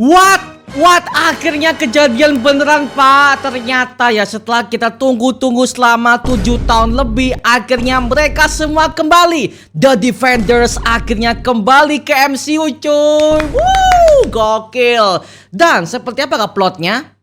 What? Akhirnya kejadian beneran, Pak. Ternyata ya setelah kita tunggu-tunggu selama 7 tahun lebih, akhirnya mereka semua kembali. The Defenders akhirnya kembali ke MCU, cuy. Gokil. Dan seperti apa plotnya?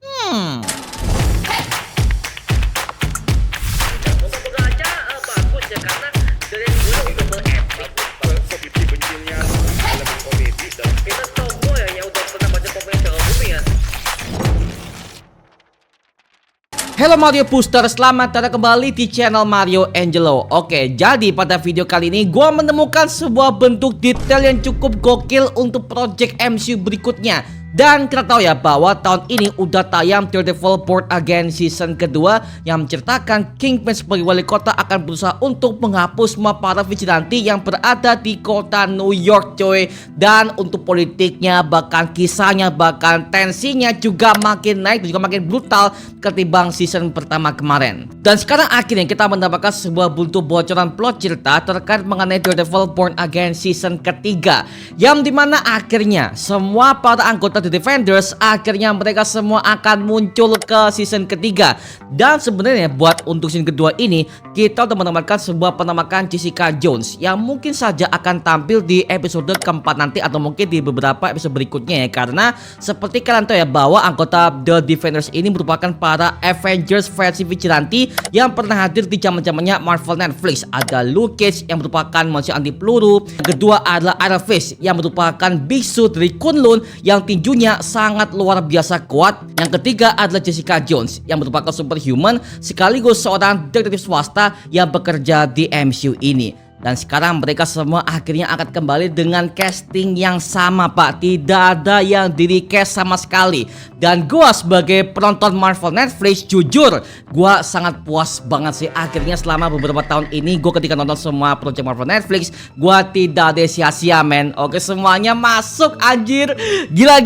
Halo Mario Booster, selamat datang kembali di channel Mario Angelo. Oke, jadi pada video kali ini gue menemukan sebuah bentuk detail yang cukup gokil untuk project MCU berikutnya. Dan kita tahu ya bahwa tahun ini udah tayang Daredevil Born Again season kedua yang menceritakan Kingpin sebagai wali kota akan berusaha untuk menghapus semua para vigilante yang berada di kota New York, coy. Dan untuk politiknya, bahkan kisahnya, bahkan tensinya juga makin naik dan juga makin brutal ketimbang season pertama kemarin. Dan sekarang akhirnya kita mendapatkan sebuah bentuk bocoran plot cerita terkait mengenai Daredevil Born Again season ketiga, yang dimana akhirnya semua para anggota The Defenders akhirnya mereka semua akan muncul ke season ketiga. Dan sebenarnya buat untuk season kedua ini kita udah menemukan sebuah penampakan Jessica Jones yang mungkin saja akan tampil di episode keempat nanti atau mungkin di beberapa episode berikutnya ya. Karena seperti kalian tahu ya bahwa anggota The Defenders ini merupakan para Avengers versi vigilante yang pernah hadir di zaman-zamannya Marvel Netflix. Ada Luke Cage yang merupakan manusia anti peluru. Kedua adalah Iron Fist yang merupakan biksu dari Kunlun yang tinjunya sangat luar biasa kuat. Yang ketiga adalah Jessica Jones yang merupakan superhuman sekaligus seorang detektif swasta yang bekerja di MCU ini. Dan sekarang mereka semua akhirnya akan kembali dengan casting yang sama, Pak. Tidak ada yang di recast sama sekali. Dan gua sebagai penonton Marvel Netflix, jujur gua sangat puas banget sih. Akhirnya selama beberapa tahun ini gua ketika nonton semua project Marvel Netflix, gua tidak ada sia-sia, men. Oke, semuanya masuk, anjir. Gila.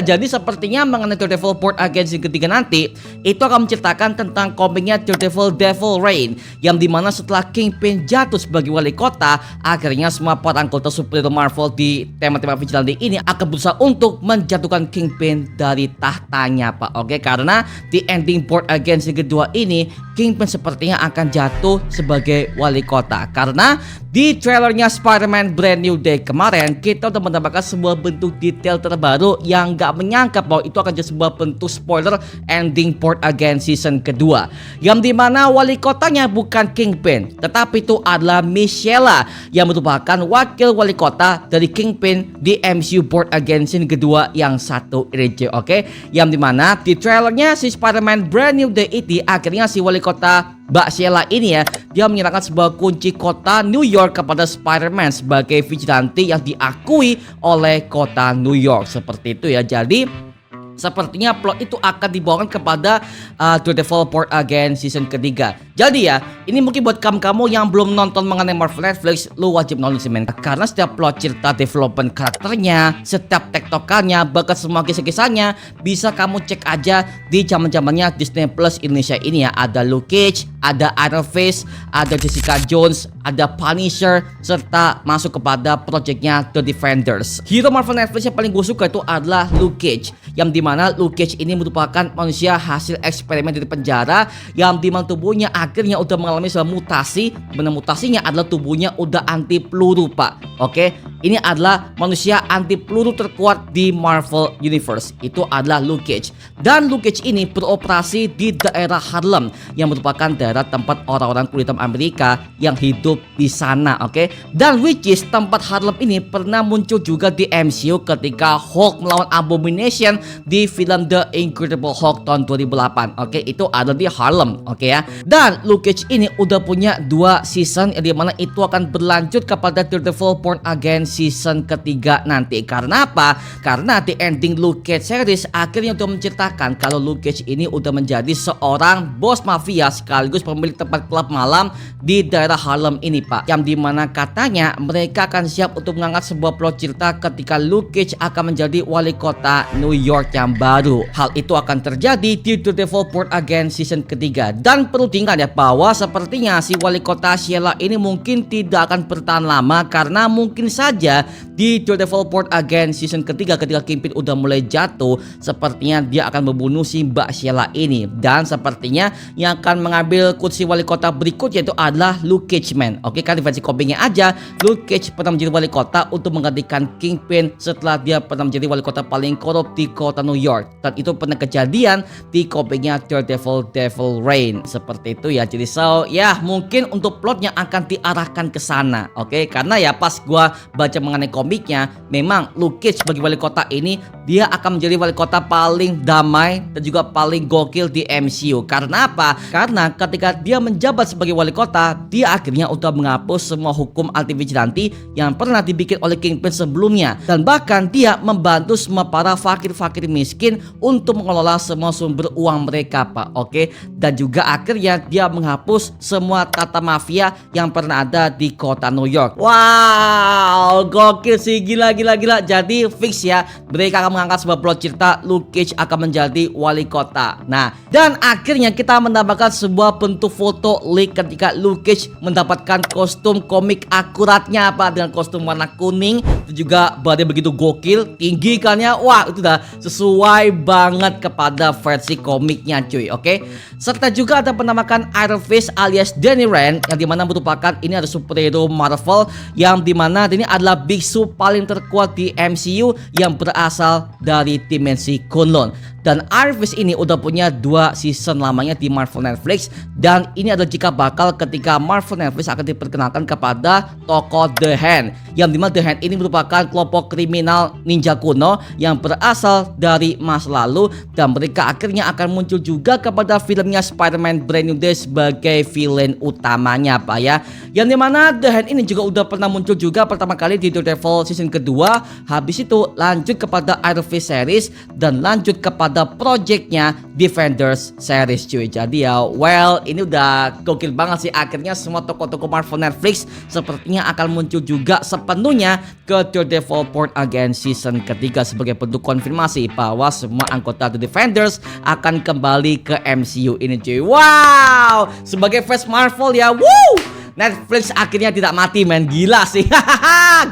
Jadi sepertinya mengenai Daredevil Born Again yang ketiga nanti itu akan menceritakan tentang komiknya Daredevil Devil Reign, yang dimana setelah Kingpin jatuh sebagai wali kota, akhirnya semua para anggota superhero Marvel di tema-tema vigilante ini akan berusaha untuk menjatuhkan Kingpin dari tahtanya, Pak. Oke, karena di ending Born Again yang kedua ini Kingpin sepertinya akan jatuh sebagai wali kota. Karena di trailernya Spider-Man Brand New Day kemarin kita udah mendapatkan sebuah bentuk detail terbaru yang gak menyangka bahwa itu akan jadi sebuah bentuk spoiler ending Born Again season kedua, yang dimana wali kotanya bukan Kingpin tetapi itu adalah Michelle yang merupakan wakil wali kota dari Kingpin di MCU Born Again season kedua yang satu ini. Oke, yang dimana di trailernya si Spider-Man Brand New Day ini akhirnya si wali kota Mbak Sheila ini ya, dia menyerahkan sebuah kunci kota New York kepada Spider-Man sebagai vigilante yang diakui oleh kota New York. Seperti itu ya. Jadi sepertinya plot itu akan dibawakan kepada Daredevil Born Again season ketiga. Jadi ya, ini mungkin buat kamu yang belum nonton mengenai Marvel Netflix, lu wajib nonton sih, men. Karena setiap plot cerita, development karakternya, setiap tektokannya, bahkan semua kisah-kisahnya bisa kamu cek aja di zaman-zamannya Disney Plus Indonesia ini ya. Ada Luke Cage, ada Iron Fist, ada Jessica Jones, ada Punisher, serta masuk kepada projectnya The Defenders. Hero Marvel Netflix yang paling gue suka itu adalah Luke Cage, yang dimana Luke Cage ini merupakan manusia hasil eksperimen dari penjara, yang dimana tubuhnya akhirnya udah mengalami sebuah mutasi. Dimana mutasinya adalah tubuhnya udah anti peluru, Pak. Oke, ini adalah manusia anti peluru terkuat di Marvel Universe. Itu adalah Luke Cage. Dan Luke Cage ini beroperasi di daerah Harlem, yang merupakan daerah tempat orang-orang kulit hitam Amerika yang hidup di sana. Oke, dan which is tempat Harlem ini pernah muncul juga di MCU ketika Hulk melawan Abomination di film The Incredible Hulk tahun 2008. Oke, itu ada di Harlem. Oke ya. Dan Luke Cage ini udah punya 2 season, yang dimana itu akan berlanjut kepada Daredevil Born Again season ketiga nanti. Karena apa? Karena di ending Luke Cage series akhirnya udah menceritakan kalau Luke Cage ini udah menjadi seorang bos mafia sekaligus pemilik tempat klub malam di daerah Harlem ini, Pak. Yang dimana katanya mereka akan siap untuk mengangkat sebuah plot cerita ketika Luke Cage akan menjadi wali kota New York yang baru. Hal itu akan terjadi di Daredevil Born Again season ketiga. Dan perlu diingat ya bahwa sepertinya si wali kota Sheila ini mungkin tidak akan bertahan lama, karena mungkin saja saja di Daredevil Born Again season ketiga ketika Kingpin udah mulai jatuh, sepertinya dia akan membunuh si Mbak Sheila ini. Dan sepertinya yang akan mengambil kursi wali kota berikut yaitu adalah Luke Cage, man. Oke, kan di versi komiknya aja Luke Cage pernah menjadi wali kota untuk menggantikan Kingpin setelah dia pernah menjadi wali kota paling korup di kota New York. Dan itu pernah kejadian di komiknya Daredevil Devil Reign. Seperti itu ya. Jadi ya mungkin untuk plotnya akan diarahkan ke sana. Oke, karena ya pas gua baca mengenai komiknya, memang Luke Cage sebagai wali kota ini dia akan menjadi wali kota paling damai dan juga paling gokil di MCU. Karena apa? Karena ketika dia menjabat sebagai wali kota, dia akhirnya udah menghapus semua hukum anti vigilante yang pernah dibikin oleh Kingpin sebelumnya. Dan bahkan dia membantu semua para fakir-fakir miskin untuk mengelola semua sumber uang mereka, Pak. Oke, dan juga akhirnya dia menghapus semua tata mafia yang pernah ada di kota New York. Wow, gokil sih, gila. Jadi fix ya, mereka akan mengangkat sebuah plot cerita Luke Cage akan menjadi wali kota. Nah, dan akhirnya kita mendapatkan sebuah bentuk foto leak ketika Luke Cage mendapatkan kostum komik akuratnya, Pak, dengan kostum warna kuning dan juga badannya begitu gokil, tinggi kan ya. Wah, itu udah sesuai banget kepada versi komiknya, cuy. Oke. Serta juga ada penampakan Iron Fist alias Danny Rand, yang dimana merupakan ini ada superhero Marvel yang dimana ini adalah biksu paling terkuat di MCU yang berasal dari dimensi Kunlun. Dan Iron Fist ini udah punya 2 season lamanya di Marvel Netflix. Dan ini adalah jika bakal ketika Marvel Netflix akan diperkenalkan kepada tokoh The Hand, yang dimana The Hand ini merupakan kelompok kriminal ninja kuno yang berasal dari masa lalu. Dan mereka akhirnya akan muncul juga kepada filmnya Spider-Man Brand New Day sebagai villain utamanya, Pak ya. Yang dimana The Hand ini juga udah pernah muncul juga pertama kali di Daredevil season kedua. Habis itu lanjut kepada Iron Fist series dan lanjut kepada projectnya Defenders series, cuy. Jadi ya, well, ini udah gokil banget sih. Akhirnya semua tokoh-tokoh Marvel Netflix sepertinya akan muncul juga sepenuhnya ke Daredevil Born Again season ketiga sebagai bentuk konfirmasi bahwa semua anggota The Defenders akan kembali ke MCU ini, cuy. Wow, sebagai fans Marvel ya, woo! Netflix akhirnya tidak mati, men. Gila sih.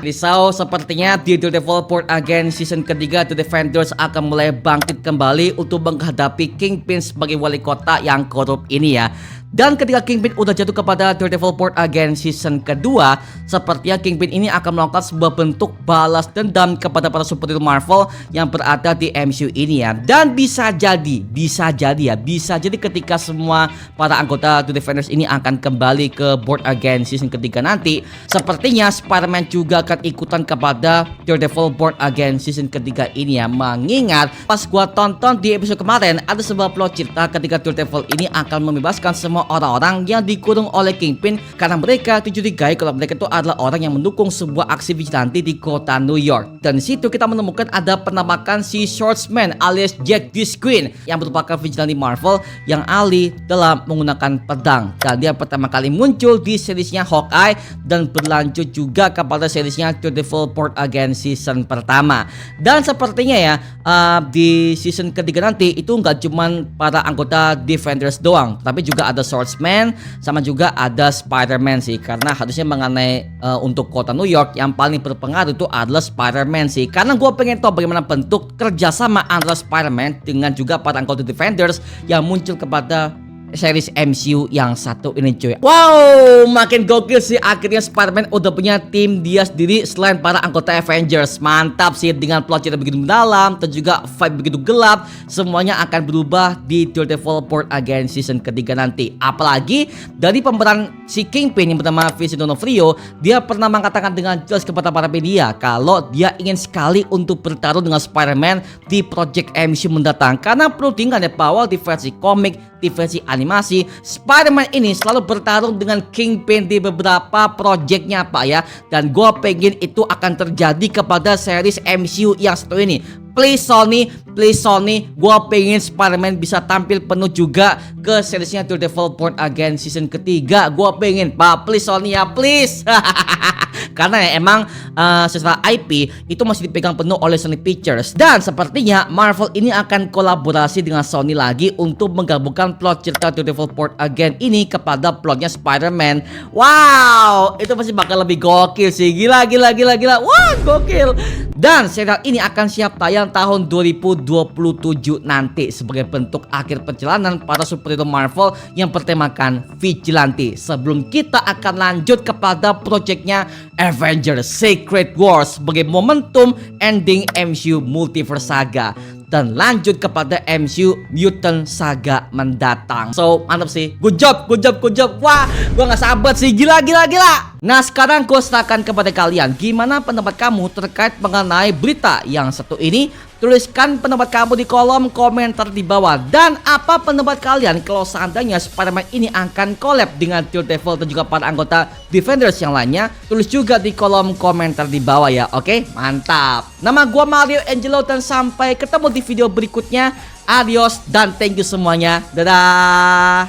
Risau sepertinya di Daredevil Born Again season ketiga The Defenders akan mulai bangkit kembali untuk menghadapi Kingpin sebagai wali kota yang korup ini ya. Dan ketika Kingpin udah jatuh kepada Daredevil Born Again season kedua, sepertinya Kingpin ini akan melakukan sebuah bentuk balas dendam kepada para superhero Marvel yang berada di MCU ini ya. Dan bisa jadi ketika semua para anggota The Defenders ini akan kembali ke Born Again season ketiga nanti, sepertinya Spider-Man juga akan ikutan kepada Daredevil Born Again season ketiga ini ya. Mengingat pas gua tonton di episode kemarin ada sebuah plot cerita ketika Daredevil ini akan membebaskan semua orang-orang yang dikurung oleh Kingpin karena mereka dicurigai kalau mereka itu adalah orang yang mendukung sebuah aksi vigilante di kota New York. Dan di situ kita menemukan ada penampakan si Swordsman alias Jack Disqueen yang merupakan vigilante Marvel yang ahli dalam menggunakan pedang. Dan dia pertama kali muncul di seriesnya Hawkeye dan berlanjut juga kepada seriesnya Daredevil Born Again season pertama. Dan sepertinya ya di season ketiga nanti itu nggak cuman para anggota Defenders doang, tapi juga ada Swordsman sama juga ada Spider-Man sih. Karena harusnya mengenai untuk kota New York yang paling berpengaruh itu adalah Spider-Man sih. Karena gue pengen tahu bagaimana bentuk kerjasama antara Spider-Man dengan juga para anggota Defenders yang muncul kepada series MCU yang satu ini, cuy. Wow, makin gokil sih. Akhirnya Spider-Man udah punya tim dia sendiri selain para anggota Avengers. Mantap sih, dengan plot cerita begitu mendalam dan juga vibe begitu gelap. Semuanya akan berubah di Daredevil Born Again season ketiga nanti. Apalagi dari pemeran si Kingpin yang bernama Vincent D'Onofrio, dia pernah mengatakan dengan jelas kepada para media kalau dia ingin sekali untuk bertarung dengan Spider-Man di project MCU mendatang. Karena perlu diingat ya bahwa di versi komik, di versi animasi, Spider-Man ini selalu bertarung dengan Kingpin di beberapa projectnya, Pak ya. Dan gue pengen itu akan terjadi kepada series MCU yang satu ini. Please Sony, gue pengen Spider-Man bisa tampil penuh juga ke seriesnya Daredevil Born Again season ketiga. Gue pengen, Pak, please Sony ya, please. Karena ya emang secara IP itu masih dipegang penuh oleh Sony Pictures. Dan sepertinya Marvel ini akan kolaborasi dengan Sony lagi untuk menggabungkan plot cerita Daredevil Born Again ini kepada plotnya Spider-Man. Wow, itu pasti bakal lebih gokil sih. Gila. Wah, gokil. Dan serial ini akan siap tayang tahun 2027 nanti sebagai bentuk akhir perjalanan para superhero Marvel yang bertemakan vigilante. Sebelum kita akan lanjut kepada proyeknya Avengers Secret Wars sebagai momentum ending MCU Multiverse Saga dan lanjut kepada MCU Mutant Saga mendatang. So, mantap sih. Good job. Wah, gua nggak sabar sih. Gila. Nah, sekarang gue serahkan kepada kalian. Gimana pendapat kamu terkait mengenai berita yang satu ini? Tuliskan pendapat kamu di kolom komentar di bawah. Dan apa pendapat kalian kalau seandainya Spider-Man ini akan collab dengan Daredevil dan juga para anggota Defenders yang lainnya? Tulis juga di kolom komentar di bawah ya. Oke, mantap. Nama gue Mario Angelo dan sampai ketemu di video berikutnya. Adios dan thank you semuanya. Dadah.